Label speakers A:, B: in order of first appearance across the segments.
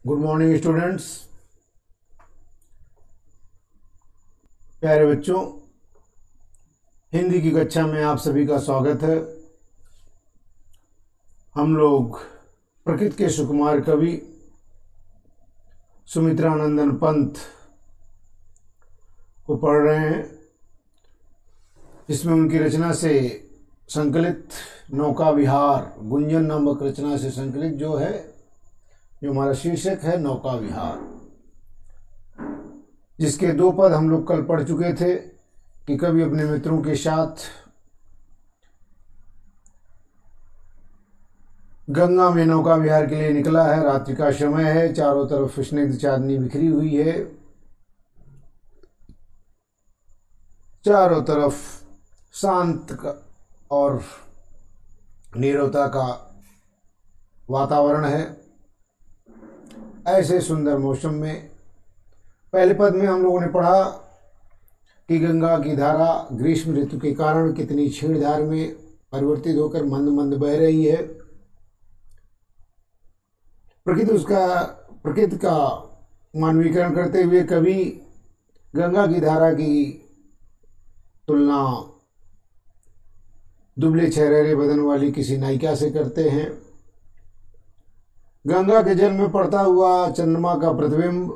A: Good morning students. प्यारे बच्चों, हिंदी की कक्षा में आप सभी का स्वागत है। हम लोग प्रकृति के सुकुमार कवि सुमित्रानंदन पंत को पढ़ रहे हैं, जिसमें उनकी रचना से संकलित नौका विहार, गुंजन नामक रचना से संकलित जो हमारा शीर्षक है नौका विहार, जिसके 2 पद हम लोग कल पढ़ चुके थे कि कवि अपने मित्रों के साथ गंगा में नौका विहार के लिए निकला है। रात्रि का समय है, चारों तरफ स्निग्ध चांदनी बिखरी हुई है, चारों तरफ शांत और नीरवता का वातावरण है। ऐसे सुंदर मौसम में पहले पद में हम लोगों ने पढ़ा कि गंगा की धारा ग्रीष्म ऋतु के कारण कितनी क्षीण धार में परिवर्तित होकर मंद मंद बह रही है। प्रकृति का मानवीकरण करते हुए कवि गंगा की धारा की तुलना दुबले छहरे बदन वाली किसी नायिका से करते हैं। गंगा के जल में पड़ता हुआ चंद्रमा का प्रतिबिंब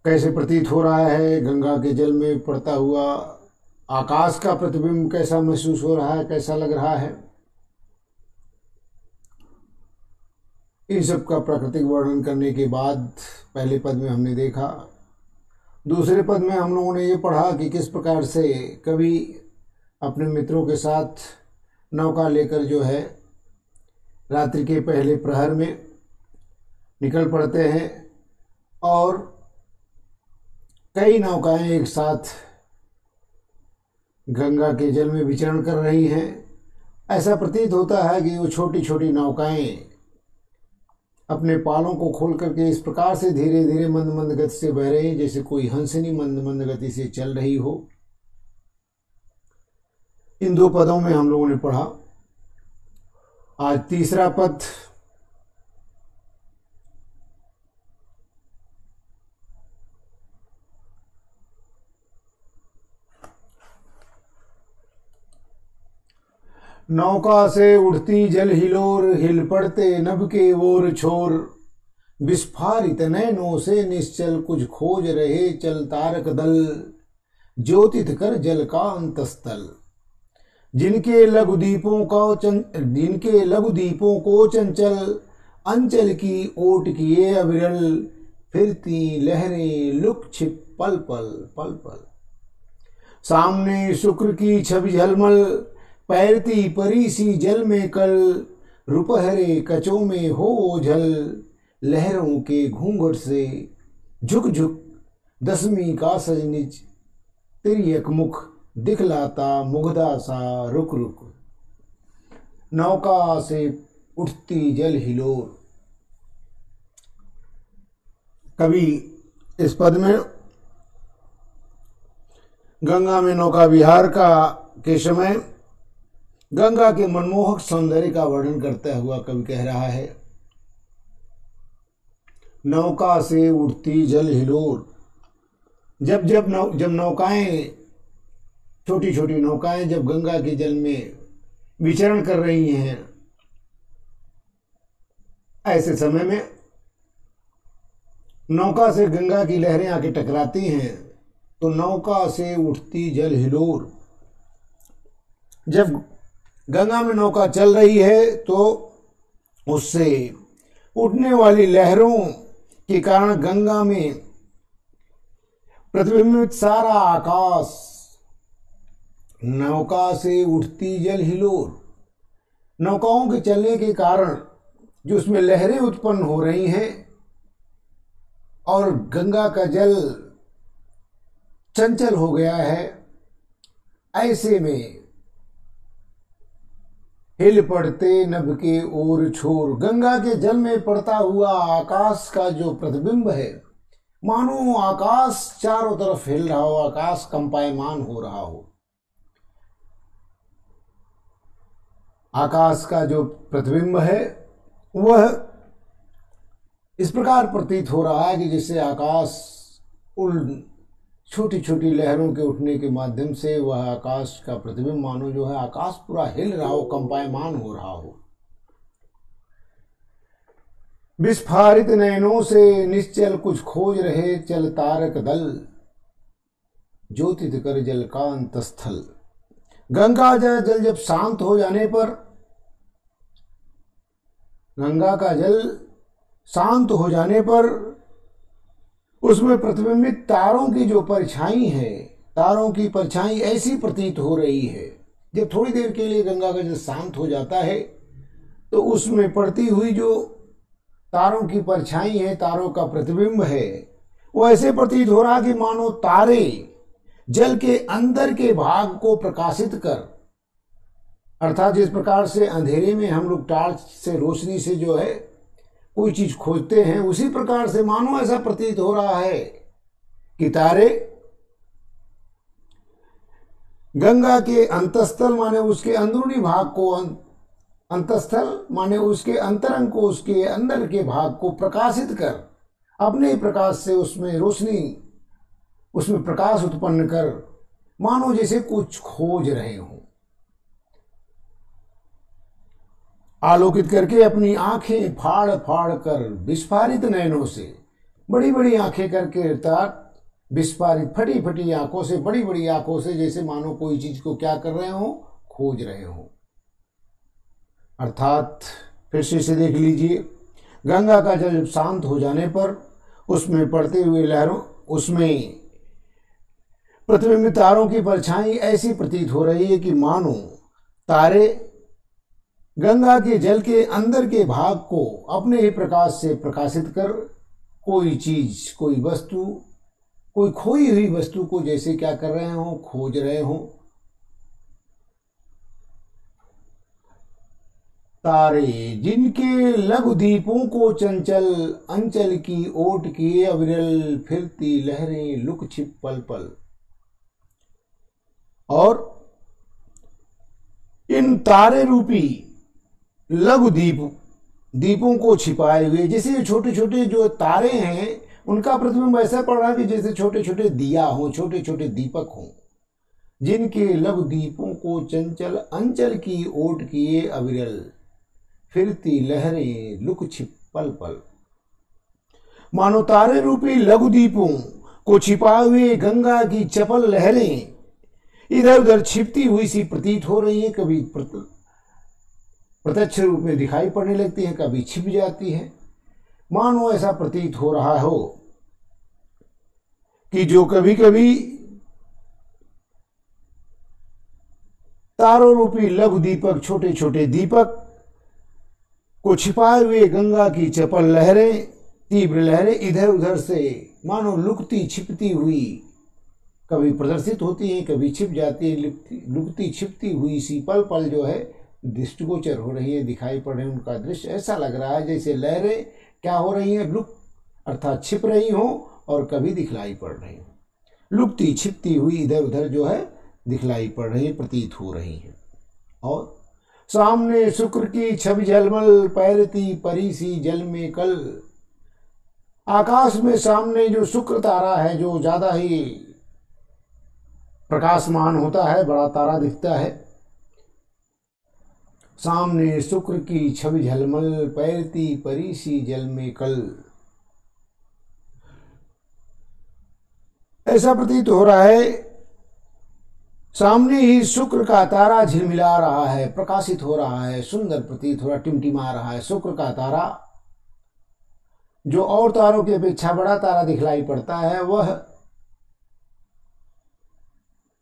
A: कैसे प्रतीत हो रहा है, गंगा के जल में पड़ता हुआ आकाश का प्रतिबिंब कैसा महसूस हो रहा है, कैसा लग रहा है, इन सब का प्राकृतिक वर्णन करने के बाद पहले पद में हमने देखा। दूसरे पद में हम लोगों ने ये पढ़ा कि किस प्रकार से कवि अपने मित्रों के साथ नौका लेकर रात्रि के पहले प्रहर में निकल पड़ते हैं और कई नौकाएं एक साथ गंगा के जल में विचरण कर रही हैं। ऐसा प्रतीत होता है कि वो छोटी छोटी नौकाएं अपने पालों को खोल करके इस प्रकार से धीरे धीरे मंद मंद गति से बह रही हैं, जैसे कोई हंसनी मंद मंद गति से चल रही हो। इन 2 पदों में हम लोगों ने पढ़ा। आज तीसरा पद नौका से उठती जल हिलोर, हिल पड़ते नभ के ओर छोर, विस्फारित नैनों से निश्चल कुछ खोज रहे चल तारक दल, ज्योतित कर जल का अंतस्थल, जिनके लघु दीपों को चंचल अंचल की ओट किए अविरल, फिरती लहरें लुक छिप पल पल पल पल, सामने शुक्र की छवि झलमल, पैरती परी सी जल में कल, रुपहरे कचों में हो ओझल, लहरों के घूंघट से झुक झुक दसवीं का सजनिज, तिर्यक मुख दिखलाता मुग्धा सा रुक रुक, नौका से उठती जल हिलोर। कवि इस पद में गंगा में नौका विहार के समय गंगा के मनमोहक सौंदर्य का वर्णन करता हुआ कवि कह रहा है, नौका से उठती जल हिलोर। जब नौकाएं, छोटी छोटी नौकाएं जब गंगा के जल में विचरण कर रही हैं, ऐसे समय में नौका से गंगा की लहरें आके टकराती हैं तो नौका से उठती जल हिलोर। जब गंगा में नौका चल रही है तो उससे उठने वाली लहरों के कारण गंगा में प्रतिबिंबित सारा आकाश नौका से उठती जल हिलोर, नौकाओं के चलने के कारण जो उसमें लहरें उत्पन्न हो रही हैं और गंगा का जल चंचल हो गया है, ऐसे में हिल पड़ते नभ के ओर छोर, गंगा के जल में पड़ता हुआ आकाश का जो प्रतिबिंब है, मानो आकाश चारों तरफ हिल रहा हो, आकाश कंपायमान हो रहा हो। आकाश का जो प्रतिबिंब है वह इस प्रकार प्रतीत हो रहा है कि जिससे आकाश उन छोटी छोटी लहरों के उठने के माध्यम से वह आकाश का प्रतिबिंब मानो जो है आकाश पूरा हिल रहा हो, कंपायमान हो रहा हो। विस्फारित नयनों से निश्चल कुछ खोज रहे चल तारक दल, ज्योतित कर जल का अंतस्थल। गंगा जल जब शांत हो जाने पर, गंगा का जल शांत हो जाने पर उसमें प्रतिबिंबित तारों की जो परछाई है, तारों की परछाई ऐसी प्रतीत हो रही है। जब थोड़ी देर के लिए गंगा का जल शांत हो जाता है तो उसमें पड़ती हुई जो तारों की परछाई है, तारों का प्रतिबिंब है, वो ऐसे प्रतीत हो रहा कि मानो तारे जल के अंदर के भाग को प्रकाशित कर, अर्थात जिस प्रकार से अंधेरे में हम लोग टॉर्च से रोशनी से जो है कोई चीज खोजते हैं, उसी प्रकार से मानो ऐसा प्रतीत हो रहा है कि तारे गंगा के अंतस्थल माने उसके अंदरूनी भाग को, अंतस्थल माने उसके अंतरंग को, उसके अंदर के भाग को प्रकाशित कर अपने प्रकाश से उसमें रोशनी, उसमें प्रकाश उत्पन्न कर मानो जैसे कुछ खोज रहे हों, आलोकित करके अपनी आंखें फाड़ फाड़ कर विस्फारित नयनों से, बड़ी बड़ी आंखें करके, अर्थात विस्फारित फटी फटी आंखों से, बड़ी बड़ी आंखों से, जैसे मानो कोई चीज को क्या कर रहे हो, खोज रहे हो। अर्थात फिर से इसे देख लीजिए, गंगा का जल शांत हो जाने पर उसमें पड़ते हुए लहरों, उसमें प्रतिबिंबित तारों की परछाई ऐसी प्रतीत हो रही है कि मानो तारे गंगा के जल के अंदर के भाग को अपने ही प्रकाश से प्रकाशित कर कोई चीज, कोई वस्तु, कोई खोई हुई वस्तु को जैसे क्या कर रहे हो, खोज रहे हो। तारे जिनके लघु दीपों को चंचल अंचल की ओट किए अविरल, फिरती लहरें लुक छिप पल पल। और इन तारे रूपी लघु दीपों को छिपाए हुए, जैसे छोटे छोटे जो तारे हैं उनका प्रतिबिंब ऐसा पड़ रहा है कि जैसे छोटे छोटे दिया हो, छोटे छोटे दीपक हों, जिनके लघु दीपों को चंचल अंचल की ओट किए अविरल, फिरती लहरें लुक छिप पल पल। मानो तारे रूपी लघु दीपों को छिपाए हुए गंगा की चपल लहरें इधर उधर छिपती हुई सी प्रतीत हो रही है, कभी प्रत्यक्ष रूप में दिखाई पड़ने लगती है, कभी छिप जाती है। मानो ऐसा प्रतीत हो रहा हो कि जो कभी कभी तारों रूपी लघु दीपक, छोटे छोटे दीपक को छिपाए हुए गंगा की चपल लहरें, तीव्र लहरें इधर उधर से मानो लुकती छिपती हुई कभी प्रदर्शित होती है, कभी छिप जाती है, लुकती छिपती हुई सी पल पल जो है दृष्टिगोचर हो रही है, दिखाई पड़ रहे हैं। उनका दृश्य ऐसा लग रहा है जैसे लहरें क्या हो रही हैं, लुक अर्थात छिप रही हो और कभी दिखलाई पड़ रही हो, लुकती छिपती हुई इधर उधर जो है दिखलाई पड़ रही है, प्रतीत हो रही है। और सामने शुक्र की छवि झलमल, पैरती परी सी जल में कल। आकाश में सामने जो शुक्र तारा है, जो ज्यादा ही प्रकाशमान होता है, बड़ा तारा दिखता है, सामने शुक्र की छवि झलमल, पैरती परी सी जल में कल। ऐसा प्रतीत हो रहा है सामने ही शुक्र का तारा झिलमिला रहा है, प्रकाशित हो रहा है, सुंदर प्रतीत हो रहा, टिमटिमा रहा है। शुक्र का तारा जो और तारों की अपेक्षा बड़ा तारा दिखलाई पड़ता है, वह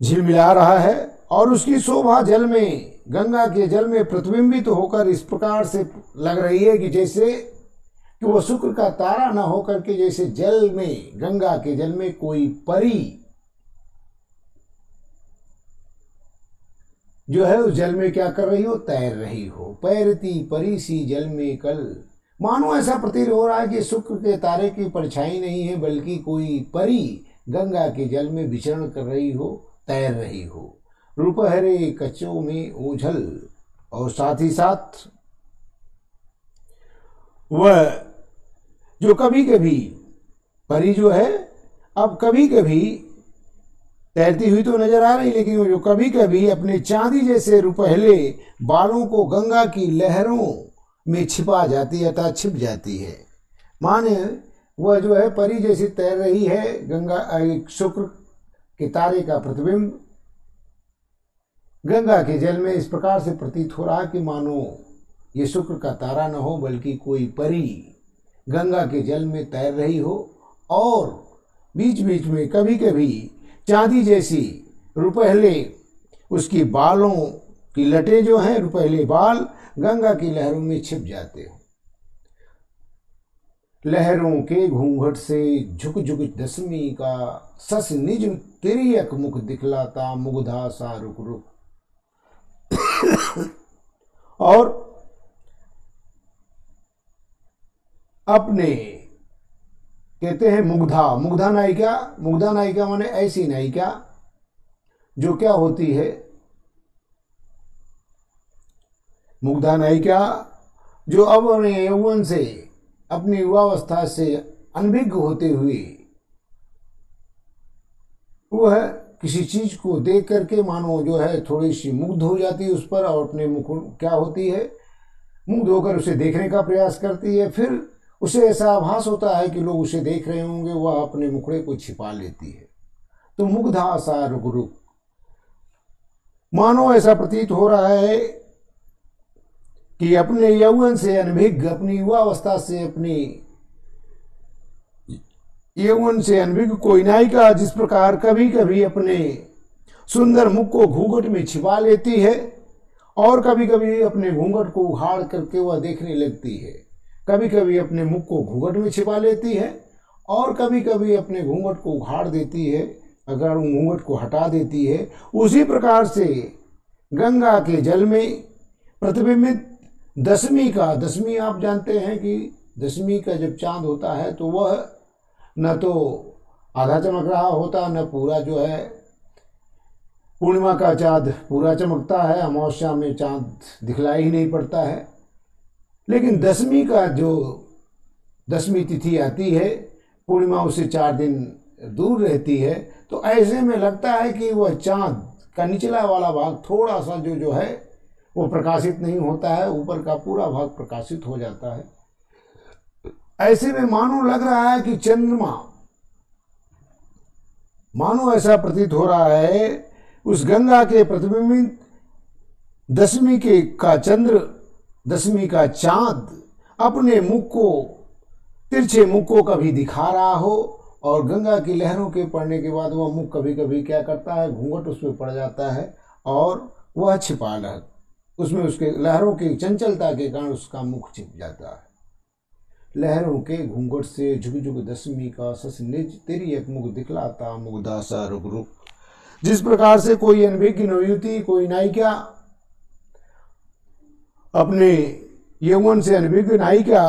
A: झिलमिला रहा है और उसकी शोभा जल में, गंगा के जल में प्रतिबिंबित होकर इस प्रकार से लग रही है कि जैसे कि वह शुक्र का तारा न होकर के जैसे जल में, गंगा के जल में कोई परी जो है उस जल में क्या कर रही हो, तैर रही हो। पैरती परी सी जल में कल। मानो ऐसा प्रतीत हो रहा है कि शुक्र के तारे की परछाई नहीं है, बल्कि कोई परी गंगा के जल में विचरण कर रही हो, तैर रही हो। रूपहरे कचों में ओझल, और साथ ही साथ वह जो कभी कभी परी जो है अब कभी कभी तैरती हुई तो नजर आ रही, लेकिन वो जो कभी कभी अपने चांदी जैसे रुपहले बालों को गंगा की लहरों में छिपा जाती है अर्थात छिप जाती है। माने वह जो है परी जैसी तैर रही है, गंगा एक शुक्र के तारे का प्रतिबिंब गंगा के जल में इस प्रकार से प्रतीत हो रहा कि मानो ये शुक्र का तारा न हो बल्कि कोई परी गंगा के जल में तैर रही हो, और बीच बीच में कभी कभी चांदी जैसी रुपहले उसकी बालों की लटें जो हैं, रुपहले बाल गंगा की लहरों में छिप जाते हो। लहरों के घूंघट से झुक झुक दसवीं का सस निज तिरियक मुख दिखलाता मुग्धा सा रुक रुक। और अपने कहते हैं मुग्धा, मुग्धा नायिका, मुग्धा नायिका माने ऐसी नायिका जो क्या होती है, मुग्धा नायिका जो अब अपने यौवन से अपनी युवावस्था से अनभिज्ञ होते हुए वह किसी चीज को देख करके मानो जो है थोड़ी सी मुग्ध हो जाती है उस पर, और अपने मुख क्या होती है मुग्ध होकर उसे देखने का प्रयास करती है। फिर उसे ऐसा आभास होता है कि लोग उसे देख रहे होंगे, वह अपने मुखड़े को छिपा लेती है। तो मुग्धा सा रुक रुक, मानो ऐसा प्रतीत हो रहा है कि अपने यौवन से अनभिज्ञ, अपनी युवावस्था से अपनी यौवन से अनभिज्ञ कोई नायिका जिस प्रकार कभी कभी अपने सुंदर मुख को घूंघट में छिपा लेती है और कभी कभी अपने घूंघट को उघाड़ करके वह देखने लगती है, कभी कभी अपने मुख को घूंघट में छिपा लेती है और कभी कभी अपने घूंघट को उघाड़ देती है, अगर घूंघट को हटा देती है। उसी प्रकार से गंगा के जल में प्रतिबिंबित दसवीं का, दसवीं आप जानते हैं कि दसवीं का जब चांद होता है तो वह न तो आधा चमक रहा होता, न पूरा जो है पूर्णिमा का चांद पूरा चमकता है, अमावस्या में चांद दिखलाई ही नहीं पड़ता है। लेकिन दसवीं का जो दसवीं तिथि आती है, पूर्णिमा उससे 4 दिन दूर रहती है, तो ऐसे में लगता है कि वह चांद का निचला वाला भाग थोड़ा सा जो है वो प्रकाशित नहीं होता है, ऊपर का पूरा भाग प्रकाशित हो जाता है। ऐसे में मानो लग रहा है कि चंद्रमा, मानो ऐसा प्रतीत हो रहा है उस गंगा के प्रतिबिंबित दसवीं के का चंद्र, दसवीं का चांद अपने मुख को, तिरछे मुख को कभी दिखा रहा हो, और गंगा की लहरों के पड़ने के बाद वह मुख कभी कभी क्या करता है, घूंघट उसमें पड़ जाता है और वह छिपा लग, उसमें उसके लहरों की चंचलता के कारण उसका मुख छिप जाता है। लहरों के घूंघट से झुक झुक दसवीं का सस निज तेरी एक मुख दिखलाता मुग्धा सा रुक रुक। जिस प्रकार से कोई अनभिज्ञ नवयुवती, कोई नायिका अपने यौवन से अनभिज्ञ नायिका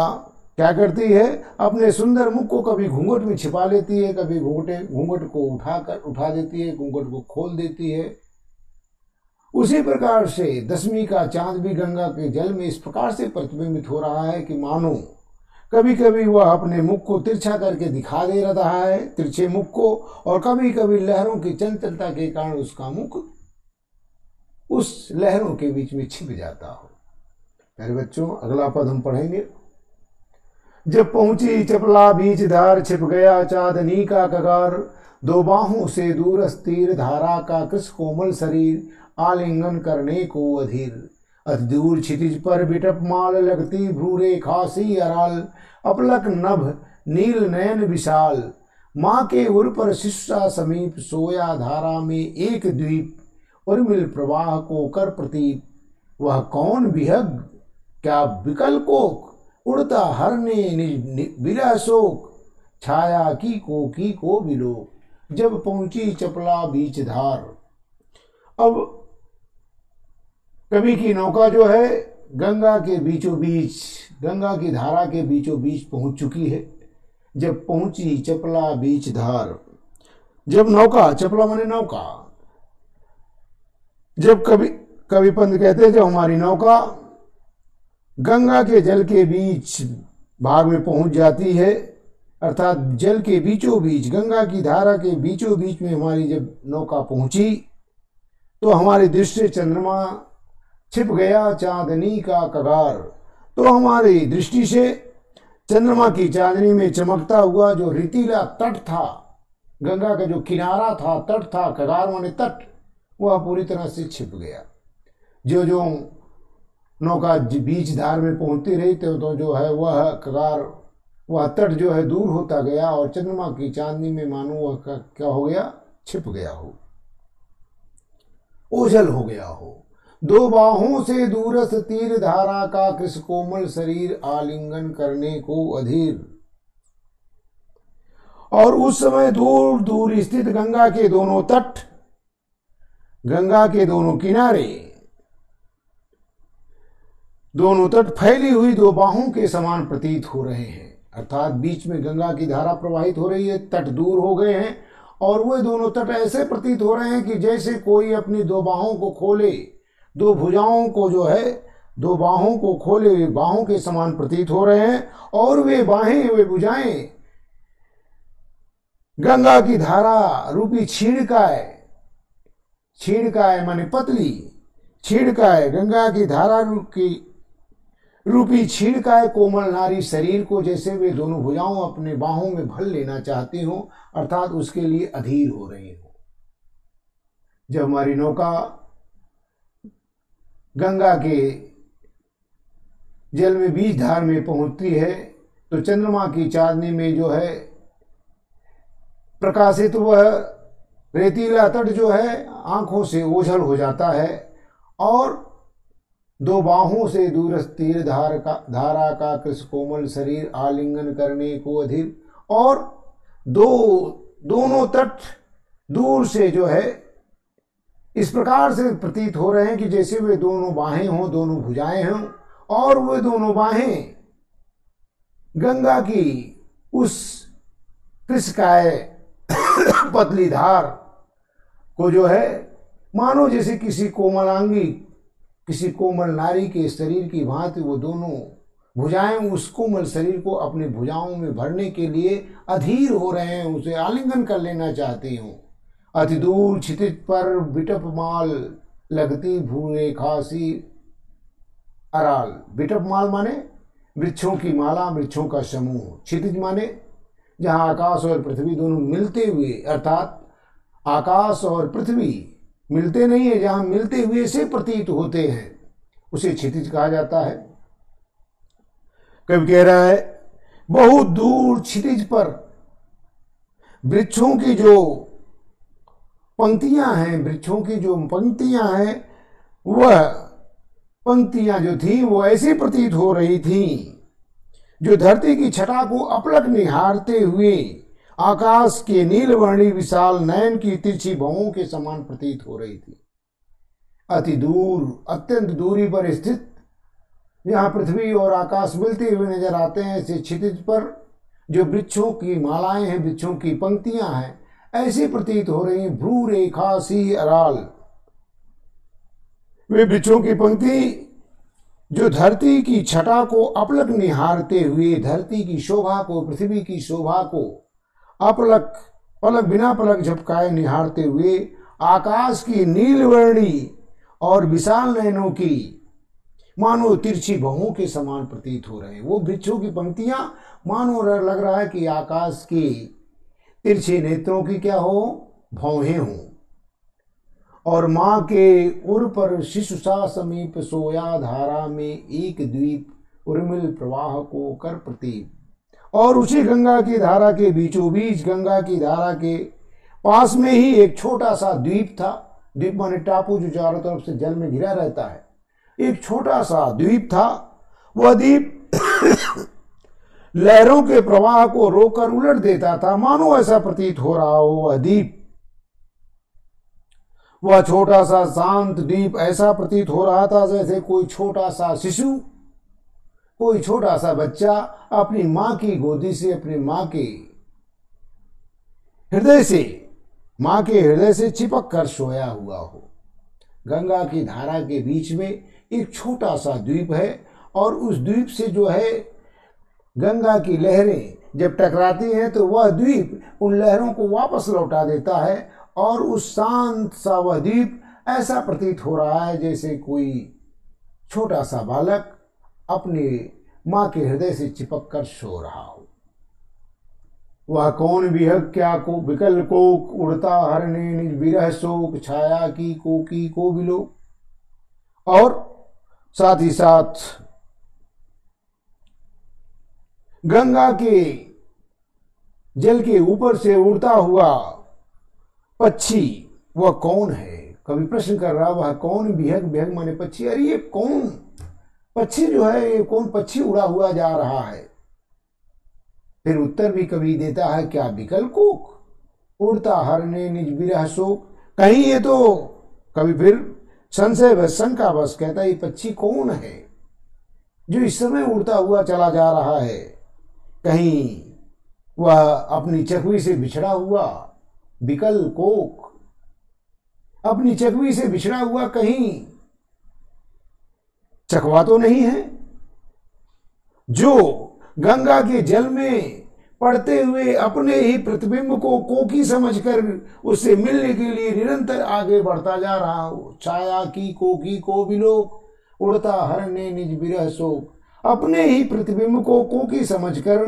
A: क्या करती है, अपने सुंदर मुख को कभी घूंघट में छिपा लेती है, कभी घूंघट को उठा देती है, घूंघट को खोल देती है। उसी प्रकार से दसवीं का चांद भी गंगा के जल में इस प्रकार से प्रतिबिंबित हो रहा है कि मानो कभी कभी वह अपने मुख को तिरछा करके दिखा दे रहा है, तिरछे मुख को, और कभी कभी लहरों की चंचलता के कारण उसका मुख उस लहरों के बीच में छिप जाता हो। मेरे बच्चों, अगला पद हम पढ़ेंगे। जब पहुंची चपला बीच धार, छिप गया चांदनी का कगार, 2 बाहों से दूर स्थिर धारा का कृष कोमल शरीर, आलिंगन करने को अधीर, अति दूर क्षितिज पर बिटप माल, लगती भ्रूरे खासी अराल, अपलक नभ नील नयन विशाल, माँ के उर पर शिष्टा समीप, सोया धारा में एक द्वीप, उर्मिल प्रवाह को कर प्रतीप, वह कौन विहग क्या विकल कोक, उड़ता हरने विरह शोक, छाया की को बिलो, जब पहुंची चपला बीच धार। अब कवि की नौका जो है गंगा के बीचों बीच, गंगा की धारा के बीचों बीच पहुंच चुकी है। जब पहुंची चपला बीच धार, जब नौका, चपला माने नौका, जब कवि पंत कहते हैं जब हमारी नौका गंगा के जल के बीच भाग में पहुंच जाती है, अर्थात जल के बीचों बीच, गंगा की धारा के बीचों बीच में हमारी जब नौका पहुंची तो हमारी दृष्टि से चंद्रमा छिप गया चांदनी का कगार। तो हमारी दृष्टि से चंद्रमा की चांदनी में चमकता हुआ जो रेतीला तट था, गंगा का जो किनारा था, तट था, कगार माने तट, वह पूरी तरह से छिप गया। जो जो नौका बीच धार में पहुंचती रही तो जो है वह कगार, वह तट जो है दूर होता गया और चंद्रमा की चांदनी में मानो वह क्या हो गया, छिप गया हो, ओझल हो गया हो। दो बाहों से दूरस तीर धारा का कृष कोमल शरीर आलिंगन करने को अधीर। और उस समय दूर दूर स्थित गंगा के दोनों तट, गंगा के दोनों किनारे, दोनों तट फैली हुई दो बाहों के समान प्रतीत हो रहे हैं। अर्थात बीच में गंगा की धारा प्रवाहित हो रही है, तट दूर हो गए हैं और वे दोनों तट ऐसे प्रतीत हो रहे हैं कि जैसे कोई अपनी दो बाहों को खोले, दो भुजाओं को जो है दो बाहों को खोले बाहों के समान प्रतीत हो रहे हैं। और वे बाहें, वे भुजाएं गंगा की धारा रूपी छीड़काय, छीड़काय माने पतली, छीड़काय गंगा की धारा रूपी छीड़काय कोमल नारी शरीर को जैसे वे दोनों भुजाओं अपने बाहों में भर लेना चाहती हो, अर्थात उसके लिए अधीर हो रही हो। जब हमारी नौका गंगा के जल में बीच धार में पहुंचती है तो चंद्रमा की चांदनी में जो है प्रकाशित वह रेतीला तट जो है आंखों से ओझल हो जाता है और दो बाहों से दूर तीर धारा का कृष कोमल शरीर आलिंगन करने को अधीर। और दोनों तट दूर से जो है इस प्रकार से प्रतीत हो रहे हैं कि जैसे वे दोनों बाहें हों, दोनों भुजाएं हों और वे दोनों बाहें गंगा की उस कृषकाय पतली धार को जो है मानो जैसे किसी कोमलांगी, किसी कोमल नारी के शरीर की भांति वो दोनों भुजाएं उस कोमल शरीर को अपने भुजाओं में भरने के लिए अधीर हो रहे हैं, उसे आलिंगन कर लेना चाहती हूं। अति दूर क्षितिज पर बिटप माल लगती भूरे खासी अराल। बिटप माल माने वृक्षों की माला, वृक्षों का समूह। क्षितिज माने जहां आकाश और पृथ्वी दोनों मिलते हुए, अर्थात आकाश और पृथ्वी मिलते नहीं है, जहां मिलते हुए से प्रतीत होते हैं उसे क्षितिज कहा जाता है। कवि कह रहा है बहुत दूर क्षितिज पर वृक्षों की जो पंक्तियां हैं, वृक्षों की जो पंक्तियां हैं, वह पंक्तियां जो थी वो ऐसी प्रतीत हो रही थी जो धरती की छटा को अपलक निहारते हुए आकाश के नीलवर्णी विशाल नयन की तिरछी भवों के समान प्रतीत हो रही थी। अति दूर, अत्यंत दूरी पर स्थित जहां पृथ्वी और आकाश मिलते हुए नजर आते हैं, ऐसे क्षितिज पर जो वृक्षों की मालाएं हैं, वृक्षों की पंक्तियां हैं, ऐसी प्रतीत हो रही हैं। भ्रू रेखा सी अराल, वे वृक्षों की पंक्ति जो धरती की छटा को अपलक निहारते हुए, धरती की शोभा को, पृथ्वी की शोभा को अपलक, पलक बिना पलक झपकाए निहारते हुए आकाश की नीलवर्णी और विशाल नयनों की मानो तिरछी भवों के समान प्रतीत हो रहे हैं। वो वृक्षों की पंक्तियां मानो लग रहा है कि आकाश की तिरछे नेत्रों की क्या हो, भौहें हों। और मां के उर पर शिशु सा समीप सोया धारा में एक द्वीप उर्मिल प्रवाह को कर प्रतीप। और उसी गंगा की धारा के बीचों बीच, गंगा की धारा के पास में ही एक छोटा सा द्वीप था। द्वीप माने टापू जो चारों तरफ से जल में घिरा रहता है, एक छोटा सा द्वीप था। वह द्वीप लहरों के प्रवाह को रोककर उलट देता था, मानो ऐसा प्रतीत हो रहा हो। वह द्वीप, वह छोटा सा शांत द्वीप ऐसा प्रतीत हो रहा था जैसे कोई छोटा सा शिशु, कोई छोटा सा बच्चा अपनी मां की गोदी से, अपनी मां के हृदय से चिपक कर सोया हुआ हो। गंगा की धारा के बीच में एक छोटा सा द्वीप है और उस द्वीप से जो है गंगा की लहरें जब टकराती हैं तो वह द्वीप उन लहरों को वापस लौटा देता है और उस शांत सा वह द्वीप ऐसा प्रतीत हो रहा है जैसे कोई छोटा सा बालक अपने मां के हृदय से चिपक कर सो रहा हो। वह कौन विहग क्या को विकल कोक उड़ता हरने निज विरह शोक छाया की कोकी को बिलो। और साथ ही साथ गंगा के जल के ऊपर से उड़ता हुआ पक्षी वह कौन है? कभी प्रश्न कर रहा वह कौन विहग, विहग माने पक्षी, अरे ये कौन पक्षी जो है, ये कौन पक्षी उड़ा हुआ जा रहा है? फिर उत्तर भी कवि देता है क्या विकल कोक उड़ता हरने निज विरह शोक। कहीं ये तो कभी फिर संशय व शंका बस कहता है ये पक्षी कौन है जो इस समय उड़ता हुआ चला जा रहा है? कहीं वह अपनी चकवी से बिछड़ा हुआ विकल कोक अपनी चकवी से बिछड़ा हुआ कहीं चकवा तो नहीं है जो गंगा के जल में पड़ते हुए अपने ही प्रतिबिंब को कोकी समझकर उससे मिलने के लिए निरंतर आगे बढ़ता जा रहा हो। छाया की कोकी को बिलोक उड़ता हरने निज विरह शोक। अपने ही प्रतिबिंब को कोकी समझकर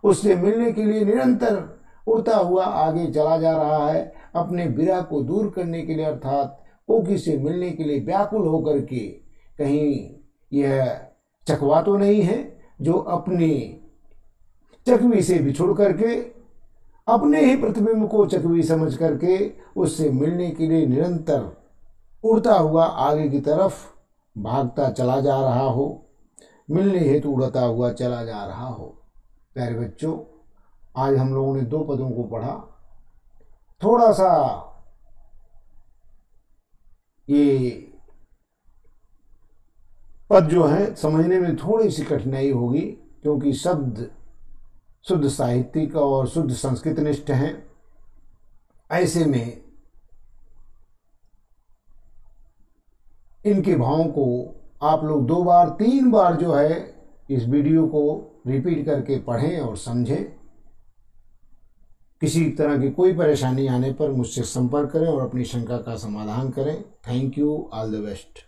A: उससे मिलने के लिए निरंतर उड़ता हुआ आगे चला जा रहा है। अपने विरह को दूर करने के लिए अर्थात कोकी से मिलने के लिए व्याकुल होकर के कहीं यह चकवा तो नहीं है जो अपनी चकवी से बिछुड़ करके अपने ही प्रतिबिंब को चकवी समझ करके उससे मिलने के लिए निरंतर उड़ता हुआ आगे की तरफ भागता चला जा रहा हो, मिलने हेतु उड़ता हुआ चला जा रहा हो। प्यारे बच्चों, आज हम लोगों ने 2 पदों को पढ़ा। थोड़ा सा ये पद जो है समझने में थोड़ी सी कठिनाई होगी क्योंकि शब्द शुद्ध साहित्यिक और शुद्ध संस्कृत निष्ठ हैं। ऐसे में इनके भावों को आप लोग 2 बार 3 बार जो है इस वीडियो को रिपीट करके पढ़ें और समझें। किसी तरह की कोई परेशानी आने पर मुझसे संपर्क करें और अपनी शंका का समाधान करें। Thank you, all the best.